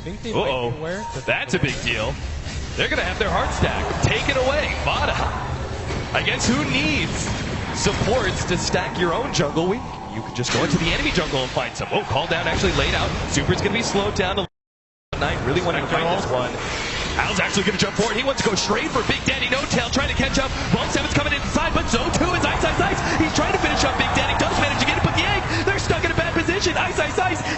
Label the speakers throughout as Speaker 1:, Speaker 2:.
Speaker 1: think they might be aware that
Speaker 2: that's a big deal. They're going to have their heart stack taken away. Vada against who needs supports to stack your own jungle. You can just go into the enemy jungle and find some. Oh, call down actually laid out. Super's going to be slowed down to 9. Really wanting to find this one. Al's actually going to jump forward. He wants to go straight for Big Daddy No Tail, trying to catch up. Bone 7's coming inside, but Zo 2 is Ice. He's trying to finish up Big Daddy. Does manage to get it, but the egg, they're stuck in a bad position. Ice.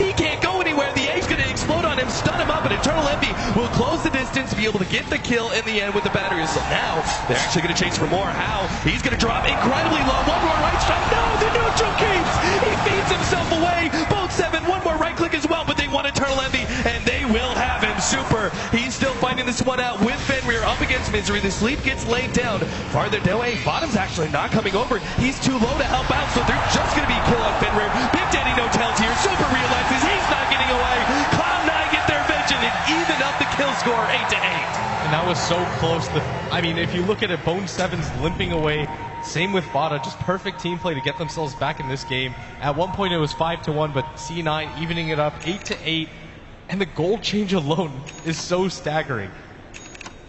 Speaker 2: He can't go anywhere. The egg's going to explode on him, stun him up, and Eternal Envy will close the distance, be able to get the kill in the end with the batteries. So now they're actually going to chase for more. How? He's going to drop incredibly low. One more right strike. No, the neutral keeps. He feeds himself away. Bone 7, one more right click as well, but they want Eternal Envy, and they will have him. Super. He's still finding this one out with Fenrir up against Misery. The sleep gets laid down. Farther away, Bottom's actually not coming over. He's too low to help out, so they're just going to be kill on Fenrir. Big Daddy No Tail's here. Super realizes he's not getting away. Cloud9 get their vengeance and even up the kill score 8-8.
Speaker 1: And that was so close. I mean, if you look at it, Bone 7's limping away. Same with Vada, just perfect team play to get themselves back in this game. At one point it was 5-1, but C9 evening it up 8-8. And the gold change alone is so staggering.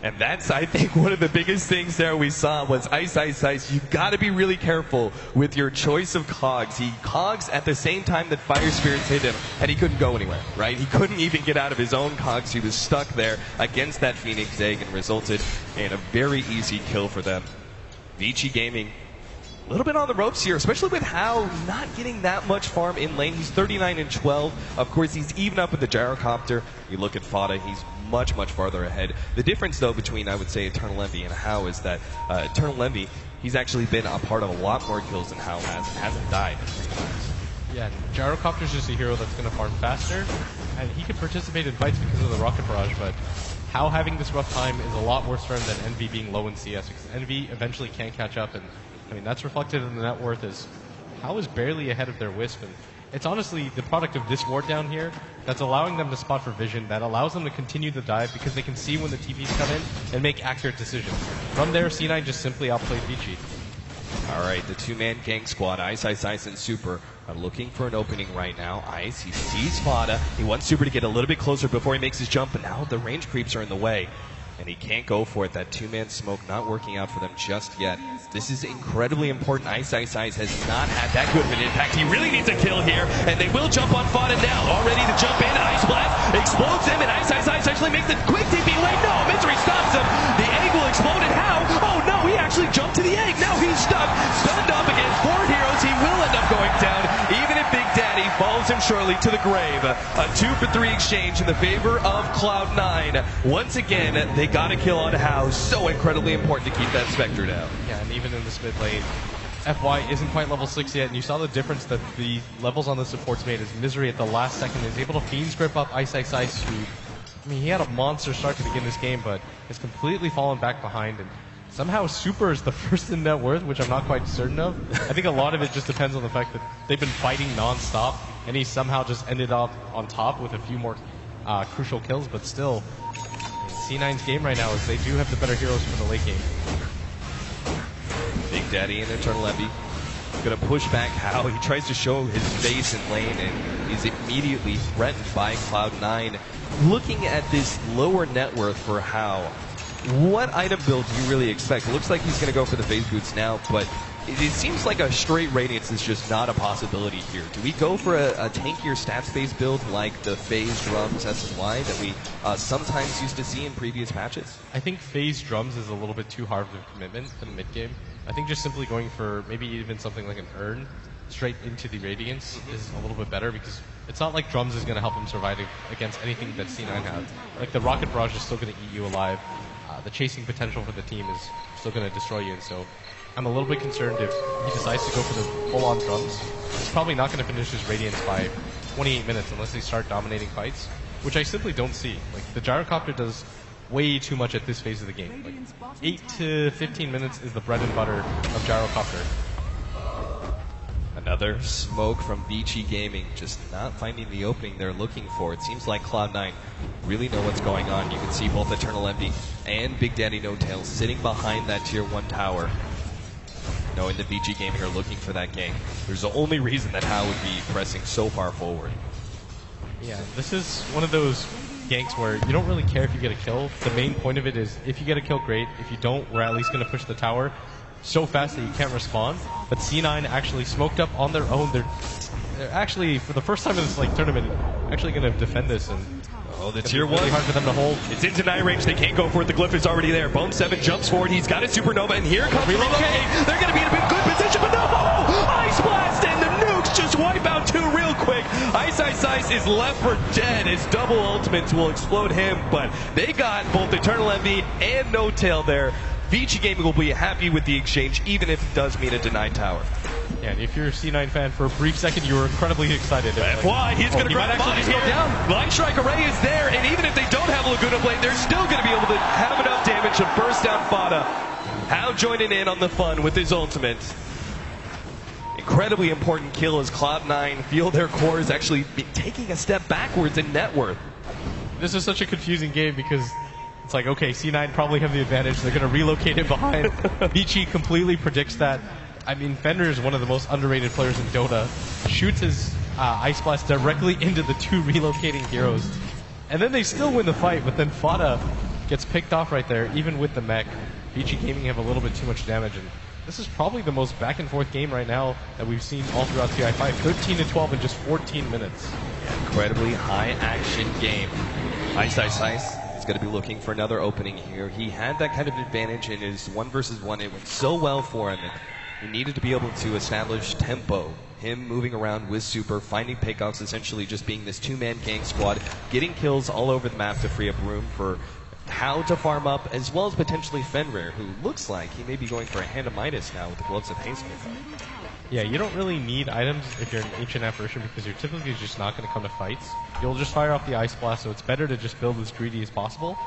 Speaker 2: And that's, I think, one of the biggest things there we saw was Ice. You got to be really careful with your choice of cogs. He cogs at the same time that Fire Spirits hit him, and he couldn't go anywhere, right? He couldn't even get out of his own cogs. He was stuck there against that Phoenix Egg and resulted in a very easy kill for them. Vici Gaming, a little bit on the ropes here, especially with How not getting that much farm in lane. He's 39-12. Of course, he's even up with the gyrocopter. You look at Fada, he's much farther ahead. The difference, though, between, I would say, Eternal Envy and How is that Eternal Envy, he's actually been a part of a lot more kills than How has and hasn't died.
Speaker 1: Yeah, gyrocopter's just a hero that's going to farm faster, and he can participate in fights because of the rocket barrage, but How having this rough time is a lot worse for him than Envy being low in CS, because Envy eventually can't catch up, and I mean, that's reflected in the net worth as How is barely ahead of their Wisp, and it's honestly the product of this ward down here that's allowing them to spot for vision, that allows them to continue the dive because they can see when the TPs come in and make accurate decisions. From there, C9 just simply outplayed Vici.
Speaker 2: All right, the two-man gang squad, Ice, and Super are looking for an opening right now. Ice, he sees Vada. He wants Super to get a little bit closer before he makes his jump, but now the range creeps are in the way. And he can't go for it. That two-man smoke not working out for them just yet. This is incredibly important. Ice has not had that good of an impact. He really needs a kill here, and they will jump on Fada now. All ready to jump in. Ice Blast explodes him, and Ice actually makes a quick TP away. No, Misery stops him. The egg will explode, and How? Oh no, he actually jumped to the egg. Now he's stuck, stunned up against 4 heroes. He will end up going down, even if Big Daddy follows him surely to the grave. A 2-for-3 exchange in the favor of Cloud9. Once again, they got a kill on How. So incredibly important to keep that Spectre down.
Speaker 1: Yeah, and even in this mid lane, FY isn't quite level 6 yet, and you saw the difference that the levels on the supports made as Misery at the last second is able to Fiend's Grip up Ice, who, I mean, he had a monster start to begin this game, but has completely fallen back behind, and somehow Super is the first in net worth, which I'm not quite certain of. I think a lot of it just depends on the fact that they've been fighting non-stop, and he somehow just ended up on top with a few more crucial kills, but still, C9's game right now is they do have the better heroes for the late game.
Speaker 2: Big Daddy and Eternal Envy gonna push back How. He tries to show his face in lane and is immediately threatened by Cloud9. Looking at this lower net worth for How, what item build do you really expect? It looks like he's gonna go for the phase boots now, but it seems like a straight Radiance is just not a possibility here. Do we go for a tankier stats-based build like the phase drums SSY that we sometimes used to see in previous patches?
Speaker 1: I think phase drums is a little bit too hard of a commitment for the mid game. I think just simply going for maybe even something like an urn straight into the Radiance is a little bit better, because it's not like drums is going to help him survive against anything that C9 has. Like the rocket barrage is still going to eat you alive. The chasing potential for the team is still going to destroy you, and so I'm a little bit concerned if he decides to go for the full-on drums. He's probably not going to finish his Radiance by 28 minutes unless they start dominating fights, which I simply don't see. Like, the gyrocopter does way too much at this phase of the game. Like, 8 to 15 minutes is the bread and butter of gyrocopter.
Speaker 2: Another smoke from Vici Gaming, just not finding the opening they're looking for. It seems like Cloud9 really know what's going on. You can see both Eternal Envy and Big Daddy No Tail sitting behind that tier 1 tower, knowing that Vici Gaming are looking for that gank. There's the only reason that How would be pressing so far forward.
Speaker 1: Yeah, this is one of those ganks where you don't really care if you get a kill. The main point of it is if you get a kill, great. If you don't, we're at least going to push the tower so fast that you can't respond. But C9 actually smoked up on their own. They're actually, for the first time in this tournament, actually going to defend this. And
Speaker 2: the tier 1.
Speaker 1: Really hard for them to hold.
Speaker 2: It's in deny range. They can't go for it. The glyph is already there. Bone7 jumps forward. He's got a supernova, and here comes Relocate. They're going to be in a good position, but no! Ice Blast and the nukes just wipe out 2 real quick. Ice is left for dead. His double ultimates will explode him, but they got both Eternal Envy and No Tail there. Vici Gaming will be happy with the exchange, even if it does mean a denied tower.
Speaker 1: Yeah, and if you're a C9 fan, for a brief second, you were incredibly excited.
Speaker 2: FY, he's going to grab Body here. Line Strike Array is there, and even if they don't have Laguna Blade, they're still going to be able to have enough damage to burst down Fada. How joining in on the fun with his ultimate. Incredibly important kill as Cloud9 feel their cores actually taking a step backwards in net worth.
Speaker 1: This is such a confusing game because it's like, okay, C9 probably have the advantage. They're going to relocate it behind. Vici completely predicts that. I mean, Fender is one of the most underrated players in Dota. Shoots his Ice Blast directly into the 2 relocating heroes. And then they still win the fight, but then Fada gets picked off right there, even with the mech. Vici Gaming have a little bit too much damage, and this is probably the most back-and-forth game right now that we've seen all throughout TI5. 13-12 in just 14 minutes.
Speaker 2: Yeah, incredibly high-action game. Ice is going to be looking for another opening here. He had that kind of advantage in his 1 versus 1. It went so well for him. He needed to be able to establish tempo. Him moving around with Super, finding pickoffs, essentially just being this 2-man gang squad, getting kills all over the map to free up room for how to farm up, as well as potentially Fenrir, who looks like he may be going for a hand of Midas now with the Gloves of Haste.
Speaker 1: Yeah, you don't really need items if you're an Ancient Apparition because you're typically just not going to come to fights. You'll just fire off the Ice Blast, so it's better to just build as greedy as possible.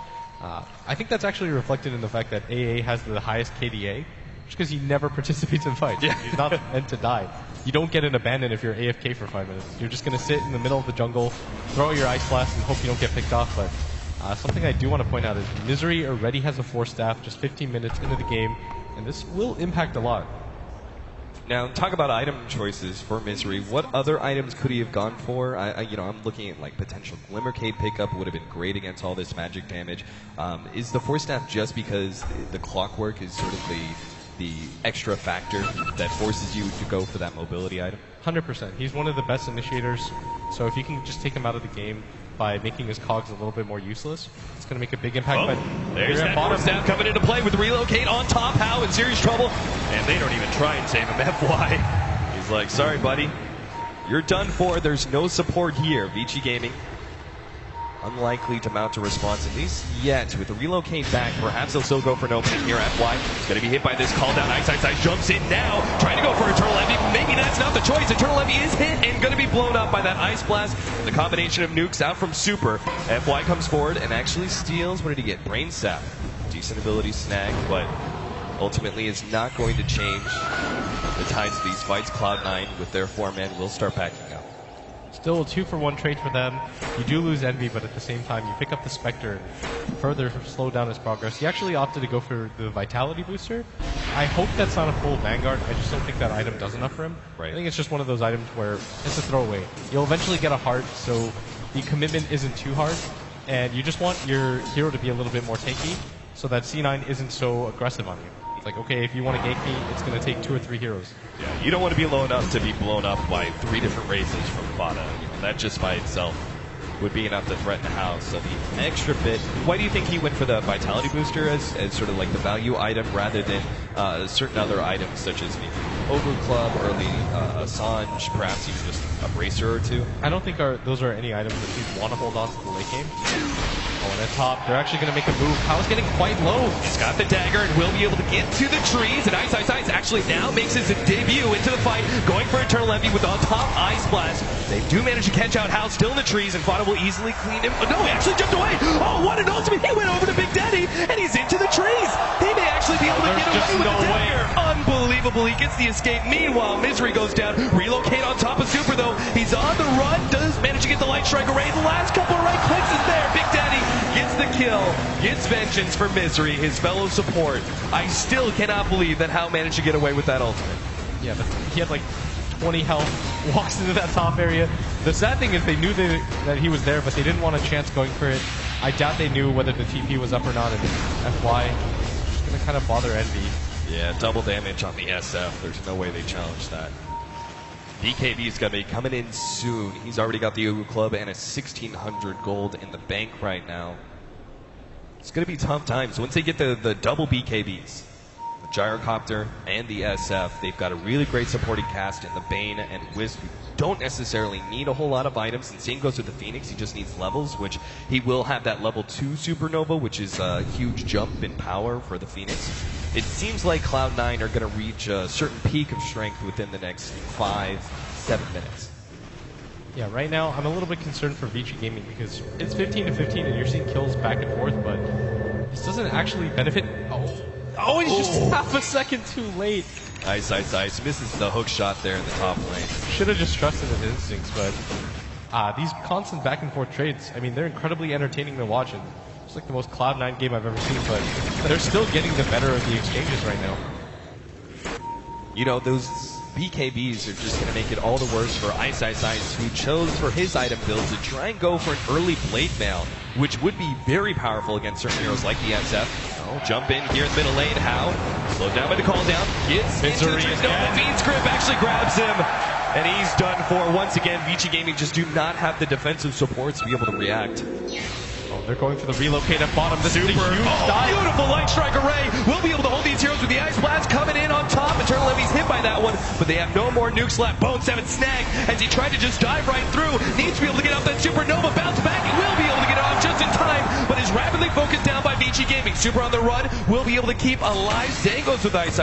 Speaker 1: I think that's actually reflected in the fact that AA has the highest KDA, just because he never participates in fights. Yeah. He's not meant to die. You don't get an abandon if you're AFK for 5 minutes. You're just going to sit in the middle of the jungle, throw your Ice Blast, and hope you don't get picked off. But something I do want to point out is Misery already has a 4-staff just 15 minutes into the game, and this will impact a lot.
Speaker 2: Now, talk about item choices for Misery. What other items could he have gone for? I'm looking at potential Glimmercade pickup would have been great against all this magic damage. Is the 4-staff just because the clockwork is sort of the extra factor that forces you to go for that mobility item?
Speaker 1: 100%. He's one of the best initiators, so if you can just take him out of the game by making his cogs a little bit more useless, it's going to make a big impact. But
Speaker 2: there's that bottom staff coming into play with Relocate on top. How in serious trouble, and they don't even try and save him. FY, he's like, sorry buddy, you're done for. There's no support here. Vici Gaming unlikely to mount a response, at least yet. With the Relocate back, perhaps they'll still go for an opening here. FY is going to be hit by this call down. Ice jumps in now, trying to go for Eternal Envy. Maybe that's not the choice. Eternal Envy is hit and going to be blown up by that Ice Blast. The combination of nukes out from Super. FY comes forward and actually steals, what did he get? Brain Sap. Decent ability snag, but ultimately is not going to change the tides of these fights. Cloud9 with their 4-man will start backing up.
Speaker 1: Still a 2-for-1 trade for them. You do lose Envy, but at the same time, you pick up the Spectre, further slow down his progress. He actually opted to go for the Vitality booster. I hope that's not a full Vanguard. I just don't think that item does enough for him.
Speaker 2: Right.
Speaker 1: I think it's just one of those items where it's a throwaway. You'll eventually get a heart, so the commitment isn't too hard, and you just want your hero to be a little bit more tanky so that C9 isn't so aggressive on you. Like, okay, if you want to gank me, it's going to take 2 or 3 heroes.
Speaker 2: Yeah, you don't want to be low enough to be blown up by 3 different races from Fada. That just by itself would be enough to threaten the house. So the extra bit, why do you think he went for the Vitality Booster as sort of like the value item rather than certain other items such as the Ogre Club or the Assange, perhaps even just a Bracer or 2?
Speaker 1: I don't think those are any items that you want to hold on to the late game. Oh, and at top, they're actually going to make a move. Pow's getting quite low.
Speaker 2: He's got the dagger and will be able to get to the trees. And Ice actually now makes his debut into the fight, going for Eternal Envy with on top Ice Blast. They do manage to catch out Hal still in the trees, and Fada will easily clean him. Oh, no, he actually jumped away. Oh, what an ultimate. He went over to Big Daddy, and he's into the trees. He may actually be able to get away with the dagger. Unbelievable. He gets the escape. Meanwhile, Misery goes down. Relocate on top of Super, though. He's on the run. Does manage to get the Light Strike Array. The last couple of right clicks is there. Big Daddy gets the kill. Gets vengeance for Misery, his fellow support. I still cannot believe that Hal managed to get away with that ultimate.
Speaker 1: Yeah, but he had like 20 health, walks into that top area, The sad thing is they knew that he was there, but they didn't want a chance going for it. I doubt they knew whether the TP was up or not, and FY just going to kind of bother Envy.
Speaker 2: Yeah, double damage on the SF. There's no way they challenge that. BKB's going to be coming in soon. He's already got the Uwu Club and a 1,600 gold in the bank right now. It's going to be tough times. Once they get the double BKBs, the Gyrocopter and the SF, they've got a really great supporting cast in the Bane and Wisp, who don't necessarily need a whole lot of items. And same goes with the Phoenix. He just needs levels, which he will have that level 2 Supernova, which is a huge jump in power for the Phoenix. It seems like Cloud9 are going to reach a certain peak of strength within the next 5-7 minutes.
Speaker 1: Yeah, right now I'm a little bit concerned for Vici Gaming because it's 15-15 and you're seeing kills back and forth, but this doesn't actually benefit. Oh, he's just half a second too late.
Speaker 2: Ice. Misses the hook shot there in the top lane.
Speaker 1: Should have just trusted his instincts, but these constant back and forth trades, I mean, they're incredibly entertaining to watch. And it's like the most Cloud9 game I've ever seen, but they're still getting the better of the exchanges right now.
Speaker 2: You know, those BKBs are just going to make it all the worse for Ice, who chose for his item build to try and go for an early Blade Mail, which would be very powerful against certain heroes like the SF. Oh, jump in here in the middle lane. How? Slowed down by the call down. Gets into the trick. No, the Fiend's Grip actually grabs him. And he's done for. Once again, Vici Gaming just do not have the defensive support to be able to react.
Speaker 1: Oh, they're going for the relocate at bottom. This is a huge dive.
Speaker 2: Beautiful Light Strike Array. Will be able to hold these heroes with the Ice Blast coming in on top. Eternal Envy's hit by that one, but they have no more nukes left. Bone 7 snag as he tried to just dive right through. Needs to be able to get off that Supernova. Bounce back. He will be able to get it off just in time, but is rapidly focused down by Vici Gaming. Super on the run. Will be able to keep alive Zangos with Ice.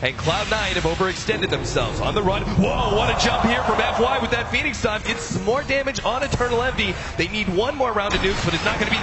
Speaker 2: And Cloud9 have overextended themselves on the run. Whoa, what a jump here from FY with that Phoenix time. Gets some more damage on Eternal Envy. They need one more round of nukes, but it's not going to be there.